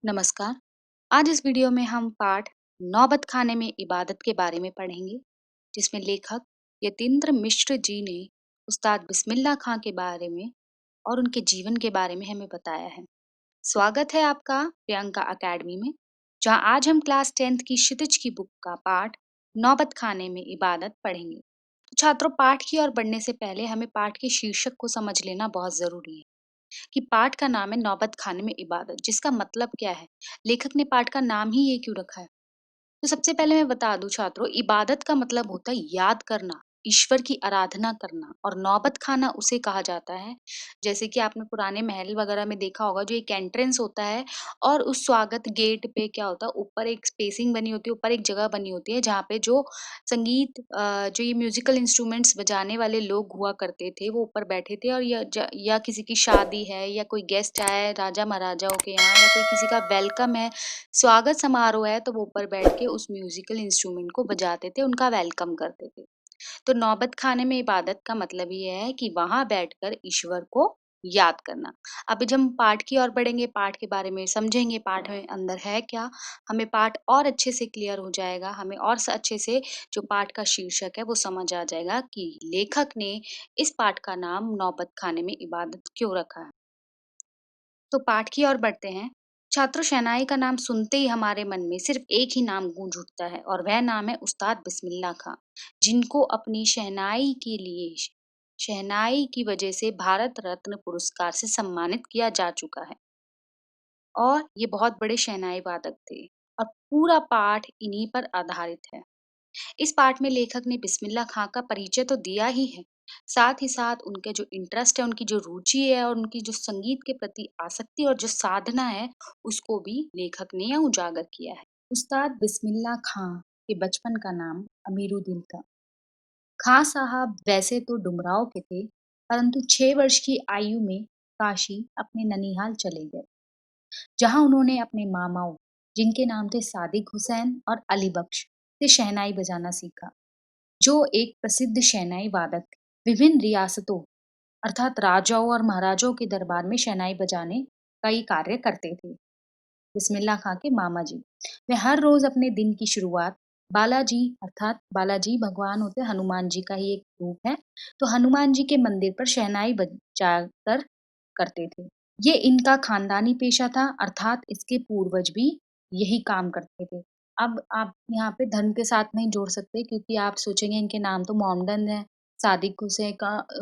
नमस्कार। आज इस वीडियो में हम पाठ नौबत खाने में इबादत के बारे में पढ़ेंगे, जिसमें लेखक यतीन्द्र मिश्र जी ने उस्ताद बिस्मिल्लाह खां के बारे में और उनके जीवन के बारे में हमें बताया है। स्वागत है आपका प्रियंका अकेडमी में, जहां आज हम क्लास 10th की क्षितिज की बुक का पाठ नौबत खाने में इबादत पढ़ेंगे। तो छात्रों, पाठ की ओर बढ़ने से पहले हमें पाठ के शीर्षक को समझ लेना बहुत जरूरी है कि पाठ का नाम है नौबत खाने में इबादत, जिसका मतलब क्या है, लेखक ने पाठ का नाम ही ये क्यों रखा है। तो सबसे पहले मैं बता दूं छात्रों, इबादत का मतलब होता है याद करना, ईश्वर की आराधना करना, और नौबत खाना उसे कहा जाता है। जैसे कि आपने पुराने महल वगैरह में देखा होगा, जो एक एंट्रेंस होता है और उस स्वागत गेट पे क्या होता है, ऊपर एक स्पेसिंग बनी होती है, ऊपर एक जगह बनी होती है जहाँ पे जो संगीत जो ये म्यूजिकल इंस्ट्रूमेंट्स बजाने वाले लोग हुआ करते थे, वो ऊपर बैठे थे। और या किसी की शादी है या कोई गेस्ट आया है राजा महाराजाओं के यहाँ, या कोई किसी का वेलकम है, स्वागत समारोह है, तो वो ऊपर बैठ के उस म्यूजिकल इंस्ट्रूमेंट को बजाते थे, उनका वेलकम करते थे। तो नौबत खाने में इबादत का मतलब ये है कि वहां बैठकर ईश्वर को याद करना। अभी जब हम पाठ की ओर बढ़ेंगे, पाठ के बारे में समझेंगे, पाठ में अंदर है क्या, हमें पाठ और अच्छे से क्लियर हो जाएगा, हमें और अच्छे से जो पाठ का शीर्षक है वो समझ आ जाएगा कि लेखक ने इस पाठ का नाम नौबत खाने में इबादत क्यों रखा है। तो पाठ की ओर बढ़ते हैं। छात्रों, शहनाई का नाम सुनते ही हमारे मन में सिर्फ एक ही नाम गूंज उठता है, और वह नाम है उस्ताद बिस्मिल्लाह खां, जिनको अपनी शहनाई की वजह से भारत रत्न पुरस्कार से सम्मानित किया जा चुका है। और ये बहुत बड़े शहनाई वादक थे, और पूरा पाठ इन्हीं पर आधारित है। इस पाठ में लेखक ने बिस्मिल्लाह खां का परिचय तो दिया ही है, साथ ही साथ उनके जो इंटरेस्ट है, उनकी जो रुचि है, और उनकी जो संगीत के प्रति आसक्ति और जो साधना है, उसको भी लेखक ने यहाँ उजागर किया है। उस्ताद बिस्मिल्लाह खां के बचपन का नाम अमीरुद्दीन था। खां साहब वैसे तो डुमराव के थे, परंतु 6 वर्ष की आयु में काशी अपने ननिहाल चले गए, जहां उन्होंने अपने मामाओं, जिनके नाम थे सादिक हुसैन और अली बख्श, से शहनाई बजाना सीखा, जो एक प्रसिद्ध शहनाई वादक थे। विभिन्न रियासतों अर्थात राजाओं और महाराजाओं के दरबार में शहनाई बजाने का ये कार्य करते थे। बिस्मिल्लाह खां के मामा जी, वे हर रोज अपने दिन की शुरुआत बालाजी, अर्थात बालाजी भगवान होते हनुमान जी का ही एक रूप है, तो हनुमान जी के मंदिर पर शहनाई बजाकर करते थे। ये इनका खानदानी पेशा था, अर्थात इसके पूर्वज भी यही काम करते थे। अब आप यहाँ पे धर्म के साथ नहीं जोड़ सकते, क्योंकि आप सोचेंगे इनके नाम तो मोहम्मदन है, सादिक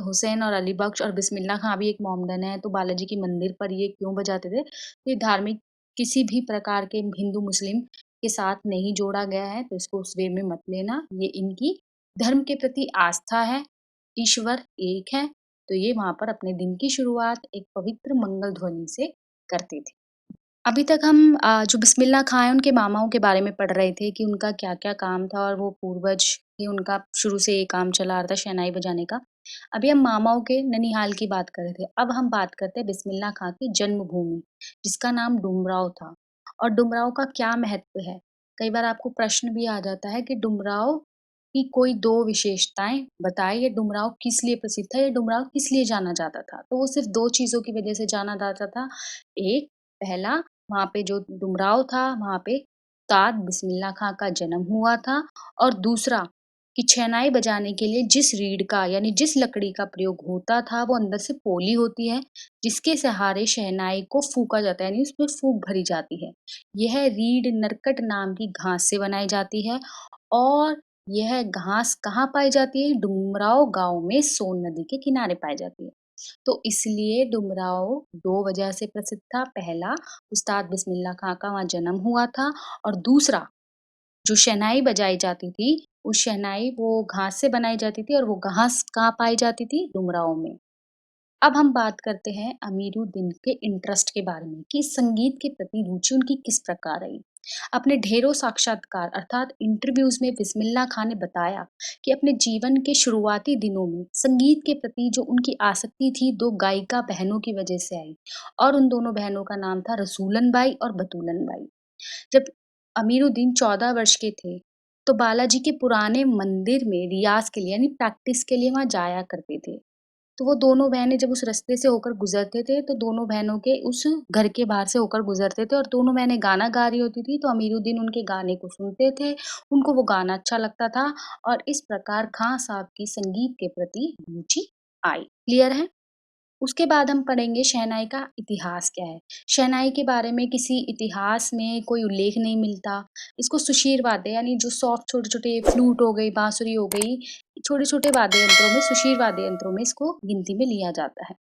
हुसैन और अली बख्श और बिस्मिल्लाह खां भी एक मोहम्मदन है, तो बालाजी के मंदिर पर ये क्यों बजाते थे। तो ये धार्मिक किसी भी प्रकार के हिंदू मुस्लिम के साथ नहीं जोड़ा गया है, तो इसको उस वे में मत लेना। ये इनकी धर्म के प्रति आस्था है, ईश्वर एक है, तो ये वहां पर अपने दिन की शुरुआत एक पवित्र मंगल ध्वनि से करते थे। अभी तक हम जो बिस्मिल्लाह खां हैं, उनके मामाओं के बारे में पढ़ रहे थे कि उनका क्या-क्या काम था, और वो पूर्वज ही उनका शुरू से ये काम चला आ रहा था शहनाई बजाने का। अभी हम मामाओं के ननिहाल की बात कर रहे थे। अब हम बात करते हैं बिस्मिल्लाह खां की जन्मभूमि, जिसका नाम डुमराव था। और डुमराव का क्या महत्व है? कई बार आपको प्रश्न भी आ जाता है कि डुमराव की कोई 2 विशेषताएँ बताएँ, ये डुमराव किस लिए प्रसिद्ध था, ये डुमराव किस लिए जाना जाता था? तो वो सिर्फ़ 2 चीज़ों की वजह से जाना जाता था। एक, पहला, वहाँ पे जो डुमराव था, वहाँ पे उस्ताद बिस्मिल्लाह खां का जन्म हुआ था, और दूसरा कि शहनाई बजाने के लिए जिस रीड का यानी जिस लकड़ी का प्रयोग होता था, वो अंदर से पोली होती है, जिसके सहारे शहनाई को फूँका जाता है, यानी उसमें फूँक भरी जाती है। यह रीड नरकट नाम की घास से बनाई जाती है, और यह घास कहाँ पाई जाती है? डुमराव गाँव में सोन नदी के किनारे पाई जाती है। तो इसलिए डुमराव 2 वजह से प्रसिद्ध था। पहला, उस्ताद बिस्मिल्लाह खां का वहाँ जन्म हुआ था, और दूसरा, जो शहनाई बजाई जाती थी, उस शहनाई वो घास से बनाई जाती थी, और वो घास कहाँ पाई जाती थी? डुमराव में। अब हम बात करते हैं अमीरुद्दीन के इंटरेस्ट के बारे में कि संगीत के प्रति रुचि उनकी किस प्रकार रही। अपने ढेरों साक्षात्कार अर्थात इंटरव्यूज में बिस्मिल्लाह खान ने बताया कि अपने जीवन के शुरुआती दिनों में संगीत के प्रति जो उनकी आसक्ति थी, 2 गायिका बहनों की वजह से आई, और उन दोनों बहनों का नाम था रसूलन बाई और बतूलन बाई। जब अमीरुद्दीन 14 वर्ष के थे, तो बालाजी के पुराने मंदिर में रियाज के लिए यानी प्रैक्टिस के लिए वहां जाया करते थे। तो वो दोनों बहनें जब उस रास्ते से होकर गुज़रते थे, तो दोनों बहनों के उस घर के बाहर से होकर गुज़रते थे और दोनों बहनें गाना गा रही होती थी, तो अमीरुद्दीन उनके गाने को सुनते थे, उनको वो गाना अच्छा लगता था और इस प्रकार खां साहब की संगीत के प्रति रुचि आई। क्लियर है? उसके बाद हम पढ़ेंगे शहनाई का इतिहास क्या है। शहनाई के बारे में किसी इतिहास में कोई उल्लेख नहीं मिलता। इसको सुशीर वाद्य यानी जो सॉफ्ट छोटे-छोटे फ्लूट हो गई, बाँसुरी हो गई, छोटे-छोटे वाद्य यंत्रों में सुशीर वाद्य यंत्रों में इसको गिनती में लिया जाता है।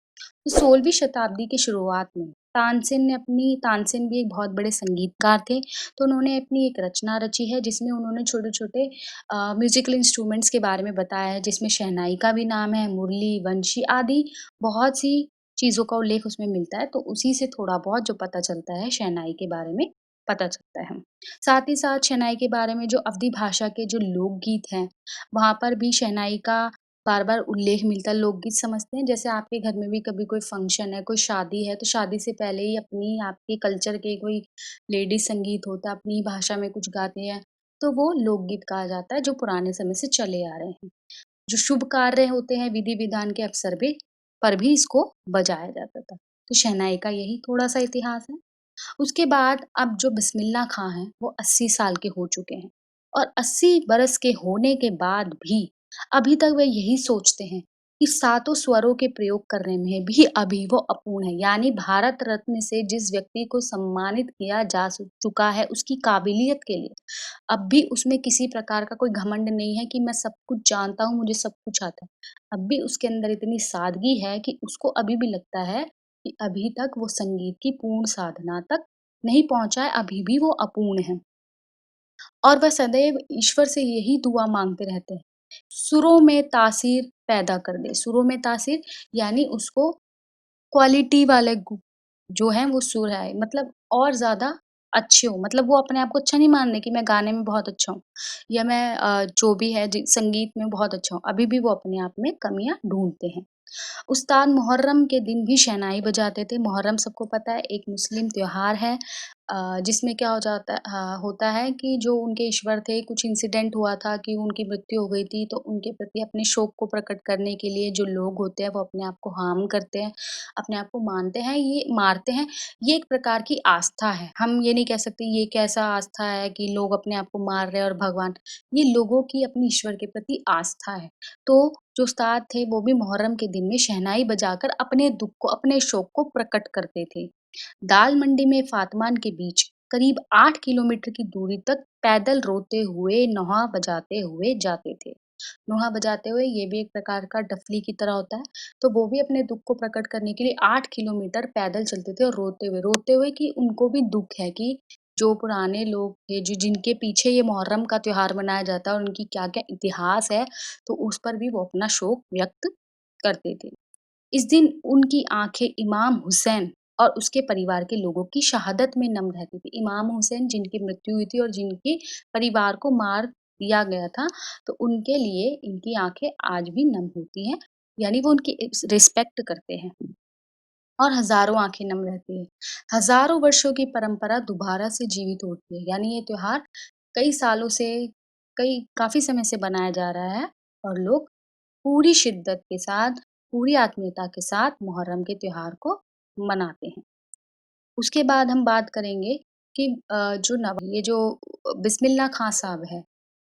तो 16वीं शताब्दी की शुरुआत में तानसेन भी एक बहुत बड़े संगीतकार थे, तो उन्होंने अपनी एक रचना रची है जिसमें उन्होंने छोटे-छोटे म्यूज़िकल इंस्ट्रूमेंट्स के बारे में बताया है जिसमें शहनाई का भी नाम है, मुरली, वंशी आदि बहुत सी चीज़ों का उल्लेख उसमें मिलता है, तो उसी से थोड़ा बहुत जो पता चलता है शहनाई के बारे में पता चलता है। साथ ही साथ शहनाई के बारे में जो अवधी भाषा के जो लोकगीत हैं, वहाँ पर भी शहनाई का बार-बार उल्लेख मिलता है। लोकगीत समझते हैं जैसे आपके घर में भी कभी कोई फंक्शन है, कोई शादी है, तो शादी से पहले ही अपनी आपके कल्चर के कोई लेडीज़ संगीत होता है, अपनी भाषा में कुछ गाते हैं, तो वो लोकगीत कहा जाता है जो पुराने समय से चले आ रहे हैं। जो शुभ कार्य होते हैं विधि-विधान के अवसर पे पर भी इसको बजाया जाता था। तो शहनाई का यही थोड़ा-सा इतिहास है। उसके बाद अब जो बिस्मिल्लाह खां हैं, वो 80 साल के हो चुके हैं और 80 बरस के होने के बाद भी अभी तक वे यही सोचते हैं कि सातों स्वरों के प्रयोग करने में भी अभी वो अपूर्ण है। यानी भारत रत्न से जिस व्यक्ति को सम्मानित किया जा चुका है, उसकी काबिलियत के लिए अब भी उसमें किसी प्रकार का कोई घमंड नहीं है कि मैं सब कुछ जानता हूँ, मुझे सब कुछ आता है। अब भी उसके अंदर इतनी सादगी है कि उसको अभी भी लगता है कि अभी तक वो संगीत की पूर्ण साधना तक नहीं पहुँचा है, अभी भी वो अपूर्ण है। और वह सदैव ईश्वर से यही दुआ माँगते रहते हैं, सुरों में तासीर पैदा कर दे। सुरों में तासीर यानी उसको क्वालिटी वाले जो हैं वो सुर है मतलब और ज़्यादा अच्छे हों। मतलब वो अपने आप को अच्छा नहीं मान रहे कि मैं गाने में बहुत अच्छा हूँ या मैं जो भी है संगीत में बहुत अच्छा हूँ। अभी भी वो अपने आप में कमियाँ ढूँढते हैं। उस्ताद मुहर्रम के दिन भी शहनाई बजाते थे। मुहर्रम सबको पता है एक मुस्लिम त्योहार है जिसमें क्या हो जाता होता है कि जो उनके ईश्वर थे, कुछ इंसिडेंट हुआ था कि उनकी मृत्यु हो गई थी, तो उनके प्रति अपने शोक को प्रकट करने के लिए जो लोग होते हैं, वो अपने आप को हार्म करते हैं, अपने आप को मानते हैं, ये मारते हैं। ये एक प्रकार की आस्था है। हम ये नहीं कह सकते ये कैसा आस्था है कि लोग अपने आप को मार रहे हैं और भगवान ये लोगों की अपनी ईश्वर के प्रति आस्था है। तो जो उस्ताद थे वो भी मुहर्रम के दिन में शहनाई बजाकर अपने दुःख को, अपने शोक को प्रकट करते थे। दाल मंडी में फातमान के बीच करीब 8 किलोमीटर की दूरी तक पैदल रोते हुए, नौहा बजाते हुए जाते थे। नोहा बजाते हुए ये भी एक प्रकार का डफली की तरह होता है, तो वो भी अपने दुःख को प्रकट करने के लिए 8 किलोमीटर पैदल चलते थे और रोते हुए कि उनको भी दुःख है कि जो पुराने लोग थे, जो जिनके पीछे ये मुहर्रम का त्योहार मनाया जाता है और उनकी क्या-क्या इतिहास है, तो उस पर भी वो अपना शोक व्यक्त करते थे। इस दिन उनकी आँखें इमाम हुसैन और उसके परिवार के लोगों की शहादत में नम रहती थी। इमाम हुसैन जिनकी मृत्यु हुई थी और जिनके परिवार को मार दिया गया था, तो उनके लिए इनकी आँखें आज भी नम होती हैं, यानी वो उनकी रिस्पेक्ट करते हैं और हज़ारों आँखें नम रहती हैं। हज़ारों वर्षों की परंपरा दोबारा से जीवित होती है, यानी ये त्योहार कई सालों से काफ़ी समय से बनाया जा रहा है और लोग पूरी शिद्दत के साथ, पूरी आत्मीयता के साथ मुहर्रम के त्योहार को मनाते हैं। उसके बाद हम बात करेंगे कि ये जो बिस्मिल्लाह खां साहब है,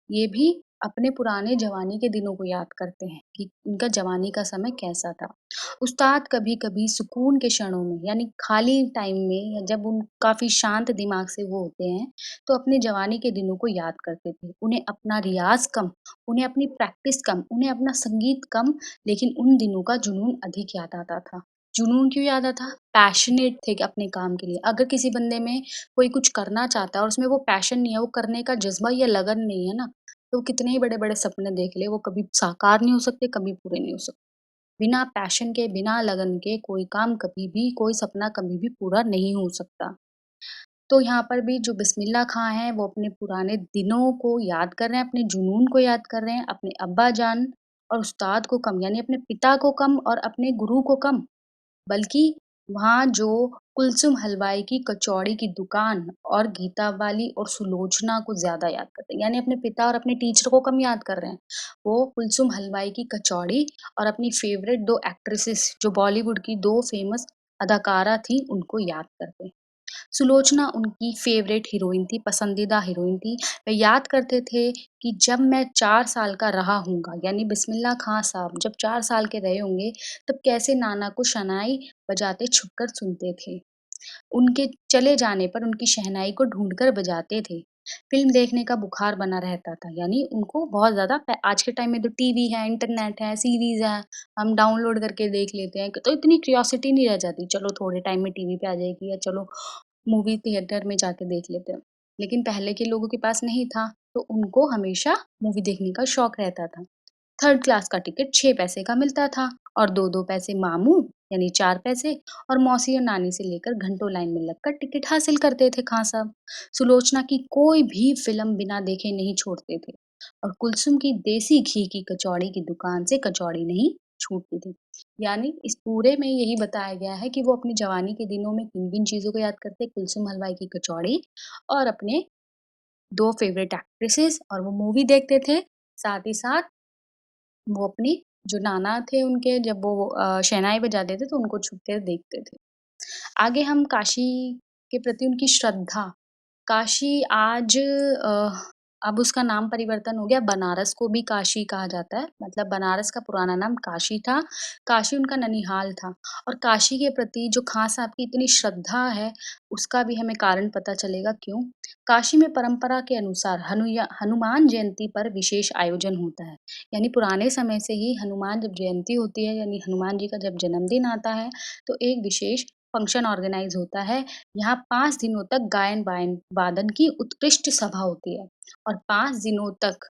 ये भी अपने पुराने जवानी के दिनों को याद करते हैं कि उनका जवानी का समय कैसा था। उस्ताद कभी-कभी सुकून के क्षणों में यानी खाली टाइम में या जब उन काफ़ी शांत दिमाग से वो होते हैं, तो अपने जवानी के दिनों को याद करते थे। उन्हें अपना रियाज़ कम, उन्हें अपनी प्रैक्टिस कम, उन्हें अपना संगीत कम, लेकिन उन दिनों का जुनून अधिक याद आता था। जुनून क्यों याद आता? पैशनेट थे कि अपने काम के लिए। अगर किसी बंदे में कोई कुछ करना चाहता है और उसमें वो पैशन नहीं है, वो करने का जज़्बा या लगन नहीं है ना, तो वो कितने ही बड़े-बड़े सपने देख ले, वो कभी साकार नहीं हो सकते, कभी पूरे नहीं हो सकते। बिना पैशन के, बिना लगन के कोई काम कभी भी, कोई सपना कभी भी पूरा नहीं हो सकता। तो यहाँ पर भी जो बिस्मिल्लाह खां हैं, वो अपने पुराने दिनों को याद कर रहे हैं, अपने जुनून को याद कर रहे हैं, अपने अब्बा जान और उस्ताद को कम यानी अपने पिता को कम और अपने गुरु को कम, बल्कि वहाँ जो कुलसुम हलवाई की कचौड़ी की दुकान और गीता बाली और सुलोचना को ज़्यादा याद करते हैं। यानी अपने पिता और अपने टीचर को कम याद कर रहे हैं। वो कुलसुम हलवाई की कचौड़ी और अपनी फ़ेवरेट 2 एक्ट्रेसेस जो बॉलीवुड की 2 फ़ेमस अदाकारा थी, उनको याद करते हैं। सुलोचना उनकी फ़ेवरेट हीरोइन थी, पसंदीदा हीरोइन थी। वे याद करते थे कि जब मैं 4 साल का रहा हूँगा, यानी बिस्मिल्लाह खां साहब जब 4 साल के रहे होंगे, तब कैसे नाना को शहनाई बजाते छुपकर सुनते थे। उनके चले जाने पर उनकी शहनाई को ढूँढकर बजाते थे। फ़िल्म देखने का बुखार बना रहता था, यानी उनको बहुत ज़्यादा आज के टाइम में तो टीवी है, इंटरनेट है, सीरीज़ है, हम डाउनलोड करके देख लेते हैं, तो इतनी क्यूरियोसिटी नहीं रह जाती, चलो थोड़े टाइम में टीवी पे आ जाएगी या चलो मूवी थिएटर में जाके देख लेते हैं। लेकिन पहले के लोगों के पास नहीं था, तो उनको हमेशा मूवी देखने का शौक रहता था। थर्ड क्लास का टिकट 6 पैसे का मिलता था और 2-2 पैसे मामू यानी 4 पैसे और मौसी और नानी से लेकर घंटों लाइन में लगकर टिकट हासिल करते थे खां साहब। सुलोचना की कोई भी फ़िल्म बिना देखे नहीं छोड़ते थे और कुलसुम की देसी घी की कचौड़ी की दुकान से कचौड़ी नहीं छूटती थी। यानी इस पूरे में यही बताया गया है कि वो अपनी जवानी के दिनों में किन-किन चीज़ों को याद करते, कुलसुम हलवाई की कचौड़ी और अपने 2 फ़ेवरेट एक्ट्रेसेस और वो मूवी देखते थे। साथ ही साथ वो अपनी जो नाना थे उनके जब वो शहनाई बजाते थे तो उनको छुप कर देखते थे। आगे हम काशी के प्रति उनकी श्रद्धा काशी आज अब उसका नाम परिवर्तन हो गया, बनारस को भी काशी कहा जाता है। मतलब बनारस का पुराना नाम काशी था, काशी उनका ननिहाल था और काशी के प्रति जो खां साहब की इतनी श्रद्धा है, उसका भी हमें कारण पता चलेगा क्यों? काशी में परंपरा के अनुसार हनुमान जयंती पर विशेष आयोजन होता है। यानी पुराने समय से ही हनुमान जब जयंती होती है, यानी हनुमान जी का जब जन्मदिन आता है, तो एक विशेष फंक्शन ऑर्गेनाइज़ होता है। यहाँ 5 दिनों तक गायन-वायन वादन की उत्कृष्ट सभा होती है और 5 दिनों तक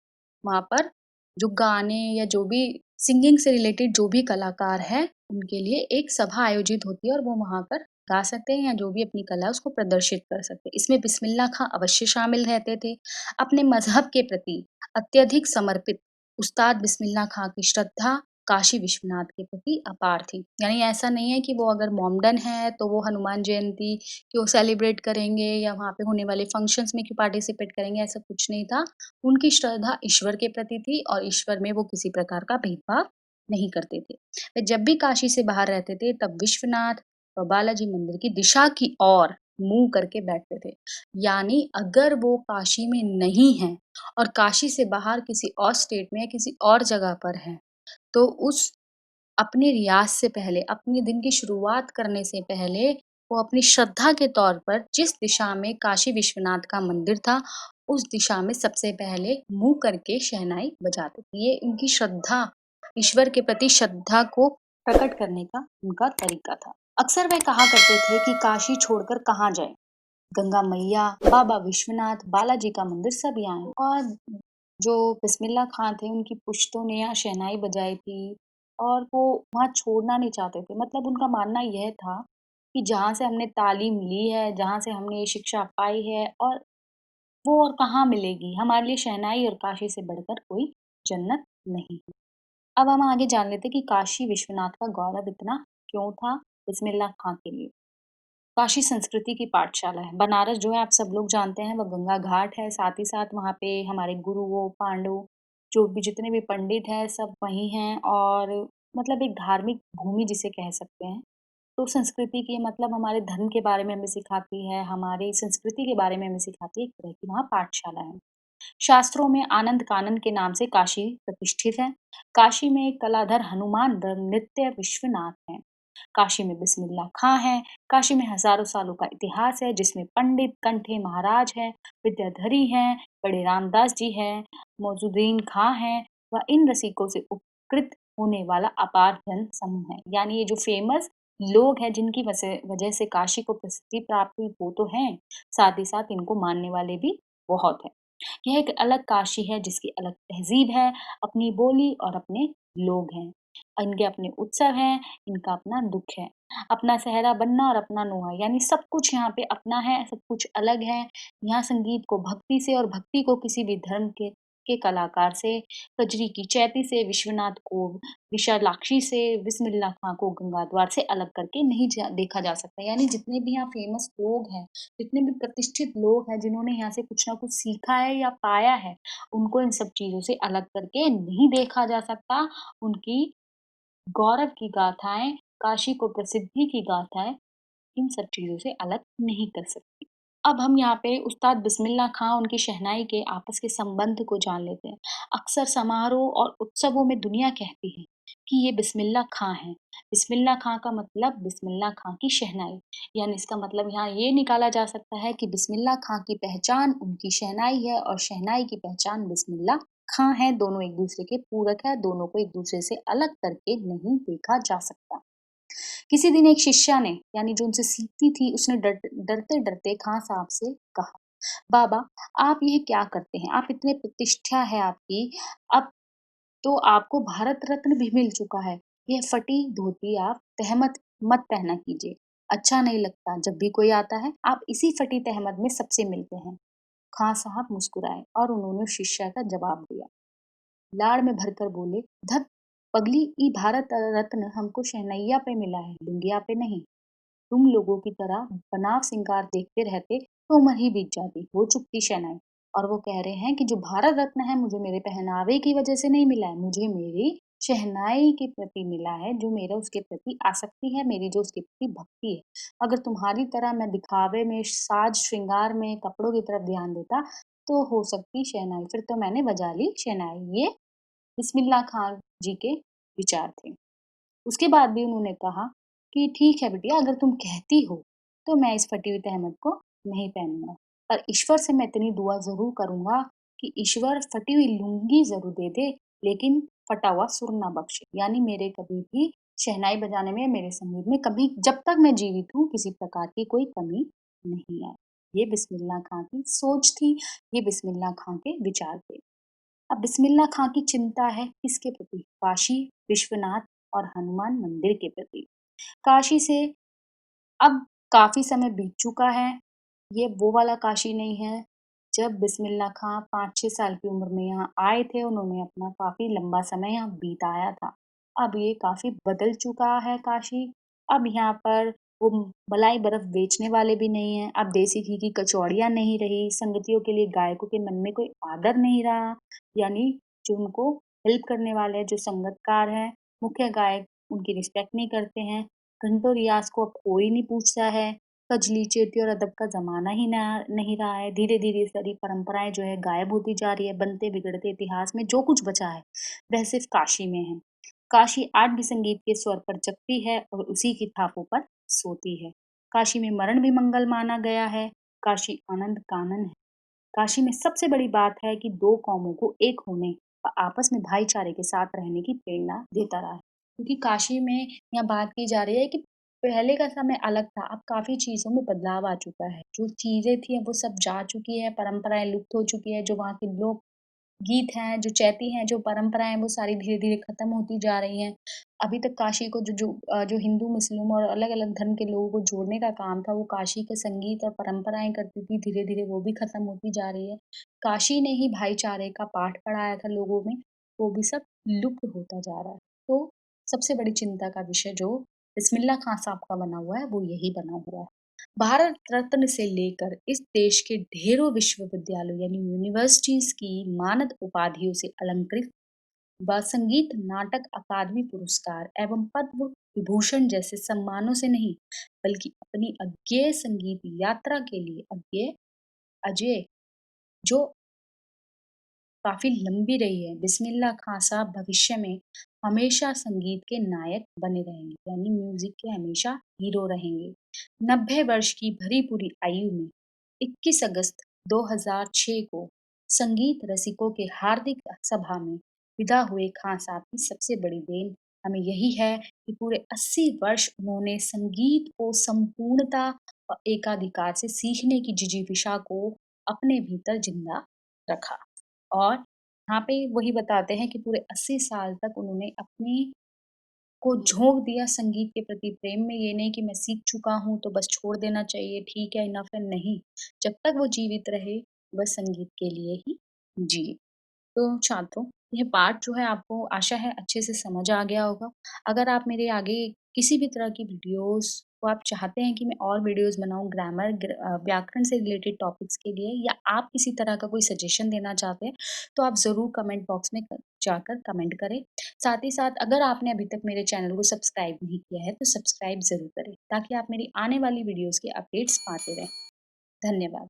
वहाँ पर जो गाने या जो भी सिंगिंग से रिलेटेड जो भी कलाकार हैं, उनके लिए एक सभा आयोजित होती है और वो वहाँ पर गा सकते हैं या जो भी अपनी कला है उसको प्रदर्शित कर सकते हैं। इसमें बिस्मिल्लाह खां अवश्य शामिल रहते थे। अपने मज़हब के प्रति अत्यधिक समर्पित उस्ताद बिस्मिल्लाह खां की श्रद्धा काशी विश्वनाथ के प्रति अपार थी। यानी ऐसा नहीं है कि वो अगर मोमडन है, तो वो हनुमान जयंती क्यों सेलिब्रेट करेंगे या वहाँ पे होने वाले फंक्शन्स में क्यों पार्टिसिपेट करेंगे, ऐसा कुछ नहीं था। उनकी श्रद्धा ईश्वर के प्रति थी और ईश्वर में वो किसी प्रकार का भेदभाव नहीं करते थे। वे जब भी काशी से बाहर रहते थे, तब विश्वनाथ और बालाजी मंदिर की दिशा की ओर मुँह करके बैठते थे। यानी अगर वो काशी में नहीं हैं और काशी से बाहर किसी और स्टेट में या किसी और जगह पर हैं, तो उस अपने रियाज़ से पहले, अपने दिन की शुरुआत करने से पहले, वो अपनी श्रद्धा के तौर पर जिस दिशा में काशी विश्वनाथ का मंदिर था, उस दिशा में सबसे पहले मुँह करके शहनाई बजाते थे। ये उनकी श्रद्धा, ईश्वर के प्रति श्रद्धा को प्रकट करने का उनका तरीका था। अक्सर वह कहा करते थे कि काशी छोड़कर कहाँ जाएँ? गंगा मैया, बाबा विश्वनाथ, बालाजी का मंदिर सब यहाँ है और जो बिस्मिल्लाह खां थे उनकी पुश्तों ने यहाँ शहनाई बजाई थी और वो वहाँ छोड़ना नहीं चाहते थे। मतलब उनका मानना यह था कि जहाँ से हमने तालीम ली है, जहाँ से हमने ये शिक्षा पाई है और वो और कहाँ मिलेगी। हमारे लिए शहनाई और काशी से बढ़कर कोई जन्नत नहीं है। अब हम आगे जान लेते हैं कि काशी विश्वनाथ का गौरव इतना क्यों था बिस्मिल्लाह खां के लिए। काशी संस्कृति की पाठशाला है। बनारस जो है आप सब लोग जानते हैं, वह गंगा घाट है, साथ ही साथ वहाँ पे हमारे गुरुओं, पांडवों, जो भी जितने भी पंडित हैं सब वहीं हैं और मतलब एक धार्मिक भूमि जिसे कह सकते हैं। तो संस्कृति की मतलब हमारे धर्म के बारे में हमें सिखाती है, हमारी संस्कृति के बारे में हमें सिखाती है, एक तरह की वहाँ पाठशाला है। शास्त्रों में आनंद कानन के नाम से काशी प्रतिष्ठित है। काशी में कलाधर हनुमान नृत्य विश्वनाथ हैं। काशी में बिस्मिल्लाह खां है, काशी में हज़ारों सालों का इतिहास है जिसमें पंडित कंठे महाराज हैं, विद्याधरी हैं, बड़े रामदास जी हैं, मौजूदीन खां हैं व इन रसिकों से उपकृत होने वाला अपार जन समूह है। यानी ये जो फेमस लोग हैं जिनकी वजह से काशी को प्रसिद्धि प्राप्त हुई वो तो हैं, साथ ही साथ इनको मानने वाले भी बहुत हैं। यह एक अलग काशी है जिसकी अलग तहज़ीब है, अपनी बोली और अपने लोग हैं। इनके अपने उत्सव हैं, इनका अपना दुःख है। अपना सेहरा बनना और अपना नोहा यानी सब कुछ यहाँ पे अपना है, सब कुछ अलग है। यहाँ संगीत को भक्ति से और भक्ति को किसी भी धर्म के के कलाकार से, कजरी की चैती से विश्वनाथ को, विशालाक्षी से बिस्मिल्लाह खां को गंगाद्वार से अलग करके नहीं देखा जा सकता। यानी जितने भी यहाँ फेमस लोग हैं, जितने भी प्रतिष्ठित लोग हैं जिन्होंने यहाँ से कुछ ना कुछ सीखा है या पाया है, उनको इन सब चीज़ों से अलग करके नहीं देखा जा सकता। उनकी गौरव की गाथाएँ, काशी को प्रसिद्धि की गाथाएँ इन सब चीज़ों से अलग नहीं कर सकती। अब हम यहाँ पे उस्ताद बिस्मिल्लाह खां, उनकी शहनाई के आपस के संबंध को जान लेते हैं। अक्सर समारोह और उत्सवों में दुनिया कहती है कि ये बिस्मिल्लाह खां हैं। बिस्मिल्लाह खां का मतलब बिस्मिल्लाह खां की शहनाई, यानी इसका मतलब यहाँ ये निकाला जा सकता है कि बिस्मिल्लाह खां की पहचान उनकी शहनाई है और शहनाई की पहचान बिस्मिल्लाह खां है। दोनों एक-दूसरे के पूरक है, दोनों को एक-दूसरे से अलग करके नहीं देखा जा सकता। किसी दिन एक शिष्या ने, यानी जो उनसे सीखती थी, उसने डरते-डरते खां साहब से कहा, "बाबा, आप ये क्या करते हैं? आप इतने प्रतिष्ठा है आपकी, अब तो आपको भारत रत्न भी मिल चुका है। ये फटी धोती आप तहमत मत पहना कीजिए। अच्छा नहीं लगता। जब भी कोई आता है, आप इसी फटी तहमत में सबसे मिलते हैं।" खां साहब मुस्कुराए और उन्होंने उस शिष्या का जवाब दिया। लाड़ में भरकर बोले, "धत पगली, ई भारत रत्न हमको शहनैया पे मिला है, लुंगिया पे नहीं। तुम लोगों की तरह बनाव सिंगार देखते रहते तो उम्र ही बीत जाती, हो चुकती शहनाई। और वो कह रहे हैं कि जो भारत रत्न है मुझे मेरे पहनावे की वजह से नहीं मिला है, मुझे मेरी शहनाई के प्रति मिला है, जो मेरा उसके प्रति आसक्ति है, मेरी जो उसके प्रति भक्ति है। अगर तुम्हारी तरह मैं दिखावे में, साज श्रृंगार में, कपड़ों की तरफ ध्यान देता तो हो सकती शहनाई, फिर तो मैंने बजा ली शहनाई।" ये बिस्मिल्लाह खां जी के विचार थे। उसके बाद भी उन्होंने कहा कि ठीक है बिटिया, अगर तुम कहती हो तो मैं इस फटी हुई तहमत को नहीं पहनूंगा, पर ईश्वर से मैं इतनी दुआ जरूर करूंगा कि ईश्वर फटी हुई लुंगी जरूर दे दे, लेकिन फटा हुआ सुर ना बख्शे। यानी मेरे कभी भी शहनाई बजाने में, मेरे संगीत में कभी, जब तक मैं जीवित हूँ, किसी प्रकार की कोई कमी नहीं आए। ये बिस्मिल्लाह खां की सोच थी, ये बिस्मिल्लाह खां के विचार थे। अब बिस्मिल्लाह खां की चिंता है किसके प्रति? काशी विश्वनाथ और हनुमान मंदिर के प्रति। काशी से अब काफ़ी समय बीत चुका है। ये वो वाला काशी नहीं है, जब बिस्मिल्लाह खां 5-6 साल की उम्र में यहाँ आए थे, उन्होंने अपना काफ़ी लंबा समय यहाँ बिताया था। अब ये काफ़ी बदल चुका है काशी। अब यहाँ पर वो मलाई बर्फ़ बेचने वाले भी नहीं हैं, अब देसी घी की कचौड़ियाँ नहीं रही, संगतियों के लिए गायकों के मन में कोई आदर नहीं रहा। यानी जो उनको हेल्प करने वाले हैं, जो संगतकार हैं, मुख्य गायक उनकी रिस्पेक्ट नहीं करते हैं। घंटों रियाज़ को अब कोई नहीं पूछता है। कजली, चेती और अदब का ज़माना ही ना नहीं रहा है। धीरे-धीरे सारी परंपराएँ जो है गायब होती जा रही है। बनते-बिगड़ते इतिहास में जो कुछ बचा है, वह सिर्फ़ काशी में है। काशी आज भी संगीत के स्वर पर जगती है और उसी की थापों पर सोती है। काशी में मरण भी मंगल माना गया है। काशी आनंद कानन है। काशी में सबसे बड़ी बात है कि 2 कौमों को एक होने और आपस में भाईचारे के साथ रहने की प्रेरणा देता रहा है। क्योंकि काशी में यहाँ बात की जा रही है कि पहले का समय अलग था, अब काफ़ी चीज़ों में बदलाव आ चुका है। जो चीज़ें थी अब वो सब जा चुकी है, परंपराएँ लुप्त हो चुकी है, जो वहाँ के लोग गीत हैं, जो चैती हैं, जो परंपराएँ हैं, वो सारी धीरे-धीरे खत्म होती जा रही हैं। अभी तक काशी को जो हिंदू, मुस्लिम और अलग-अलग धर्म के लोगों को जोड़ने का काम था, वो काशी के संगीत और परंपराएँ करती थी, धीरे-धीरे वो भी खत्म होती जा रही है। काशी ने ही भाईचारे का पाठ पढ़ाया था लोगों में, वो भी सब लुप्त होता जा रहा है। तो सबसे बड़ी चिंता का विषय जो बिस्मिल्लाह खां साहब का बना हुआ है, वो यही बना हुआ है। भारत रत्न से लेकर इस देश के ढेरों विश्वविद्यालयों यानी यूनिवर्सिटीज की मानद उपाधियों से अलंकृत व संगीत नाटक अकादमी पुरस्कार एवं पद्म विभूषण जैसे सम्मानों से नहीं, बल्कि अपनी अज्ञेय संगीत यात्रा के लिए अज्ञेय अजय जो काफ़ी लंबी रही है। बिस्मिल्लाह खां साहब भविष्य में हमेशा संगीत के नायक बने रहेंगे, यानी म्यूज़िक के हमेशा हीरो रहेंगे। 90 वर्ष की भरी पूरी आयु में 21 अगस्त 2006 को संगीत रसिकों के हार्दिक सभा में विदा हुए खां साहब की सबसे बड़ी देन हमें यही है कि पूरे 80 वर्ष उन्होंने संगीत को संपूर्णता और एकाधिकार से सीखने की जिजीविषा को अपने भीतर जिंदा रखा। और यहाँ पे वही बताते हैं कि पूरे 80 साल तक उन्होंने अपने को झोंक दिया संगीत के प्रति प्रेम में। ये नहीं कि मैं सीख चुका हूँ तो बस छोड़ देना चाहिए, ठीक है, इनफ है, नहीं। जब तक वो जीवित रहे, वह संगीत के लिए ही जिए। तो छात्रों, यह पाठ जो है आपको आशा है अच्छे से समझ आ गया होगा। अगर आप मेरे आगे किसी भी तरह की वीडियोज़ को आप चाहते हैं कि मैं और वीडियोज़ बनाऊँ व्याकरण से रिलेटेड टॉपिक्स के लिए या आप किसी तरह का कोई सजेशन देना चाहते हैं, तो आप ज़रूर कमेंट बॉक्स में जाकर कमेंट करें। साथ ही साथ अगर आपने अभी तक मेरे चैनल को सब्सक्राइब नहीं किया है, तो सब्सक्राइब ज़रूर करें, ताकि आप मेरी आने वाली वीडियोज़ के अपडेट्स पाते रहें। धन्यवाद।